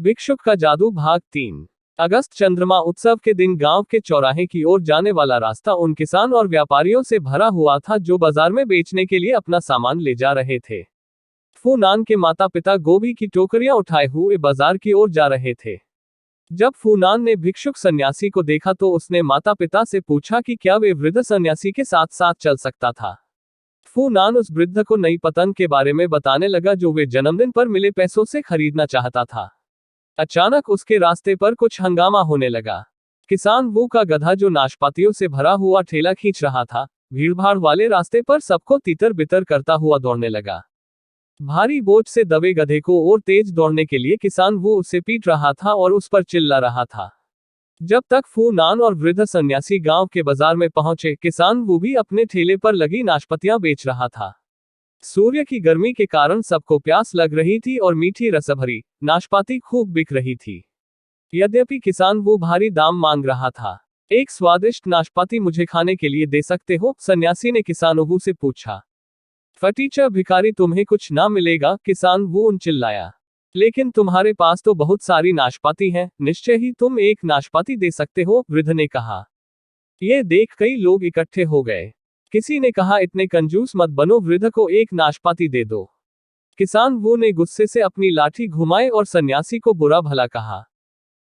भिक्षुक का जादू भाग 3। अगस्त चंद्रमा उत्सव के दिन गांव के चौराहे की ओर जाने वाला रास्ता उन किसान और व्यापारियों से भरा हुआ था जो बाजार में बेचने के लिए अपना सामान ले जा रहे थे। फूनान के माता पिता गोभी की टोकरियां उठाए हुए बाजार की ओर जा रहे थे। जब फूनान ने भिक्षुक सन्यासी को देखा तो उसने माता पिता से पूछा कि क्या वे वृद्ध सन्यासी के साथ साथ चल सकता था। फूनान उस वृद्ध को नई पतंग के बारे में बताने लगा जो वे जन्मदिन पर मिले पैसों से खरीदना चाहता था। अचानक उसके रास्ते पर कुछ हंगामा होने लगा। किसान वो का गधा जो नाशपातियों से भरा हुआ ठेला खींच रहा था, भीड़भाड़ वाले रास्ते पर सबको तितर बितर करता हुआ दौड़ने लगा। भारी बोझ से दबे गधे को और तेज दौड़ने के लिए किसान वो उसे पीट रहा था और उस पर चिल्ला रहा था। जब तक फूनान और वृद्ध सन्यासी गांव के बाजार में पहुंचे, किसान वो भी अपने ठेले पर लगी नाशपतियां बेच रहा था। सूर्य की गर्मी के कारण सबको प्यास लग रही थी और मीठी रसभरी नाशपाती खूब बिक रही थी। यद्यपि किसान वो भारी दाम मांग रहा था। एक स्वादिष्ट नाशपाती मुझे खाने के लिए दे सकते हो? सन्यासी ने किसान वो से पूछा। फटीचर भिखारी, तुम्हें कुछ ना मिलेगा, किसान वो चिल्लाया। लेकिन तुम्हारे पास तो बहुत सारी नाशपाती हैं, निश्चय ही तुम एक नाशपाती दे सकते हो, वृद्ध ने कहा। यह देख कई लोग इकट्ठे हो गए। किसी ने कहा, इतने कंजूस मत बनो, वृद्ध को एक नाशपाती दे दो। किसान वो ने गुस्से से अपनी लाठी घुमाई और सन्यासी को बुरा भला कहा।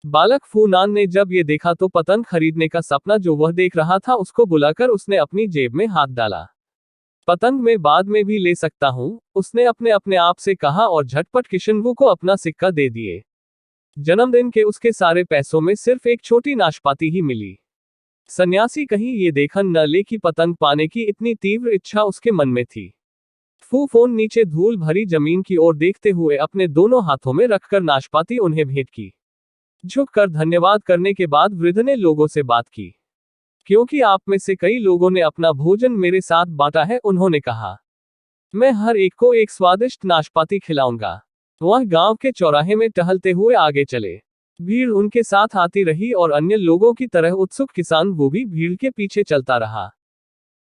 बालक फूनान ने जब ये देखा तो पतंग खरीदने का सपना जो वह देख रहा था उसको बुलाकर उसने अपनी जेब में हाथ डाला। पतंग मैं बाद में भी ले सकता हूं, उसने अपने आप से कहा और झटपट किशनवू को अपना सिक्का दे दिए। जन्मदिन के उसके सारे पैसों में सिर्फ एक छोटी नाशपाती ही मिली। सन्यासी कहीं ये देखन न ले कि पतंग पाने की इतनी तीव्र इच्छा उसके मन में थी। फूफोन नीचे धूल भरी जमीन की ओर देखते हुए अपने दोनों हाथों में रखकर नाशपाती उन्हें भेंट की। झुककर धन्यवाद करने के बाद वृद्ध ने लोगों से बात की। क्योंकि आप में से कई लोगों ने अपना भोजन मेरे साथ बांटा है, उन्होंने कहा। मैं हर एक को एक स्वादिष्ट नाशपाती खिलाऊंगा। वह गांव के चौराहे में टहलते हुए आगे चले। भीड़ उनके साथ आती रही और अन्य लोगों की तरह उत्सुक किसान वो भी भीड़ के पीछे चलता रहा।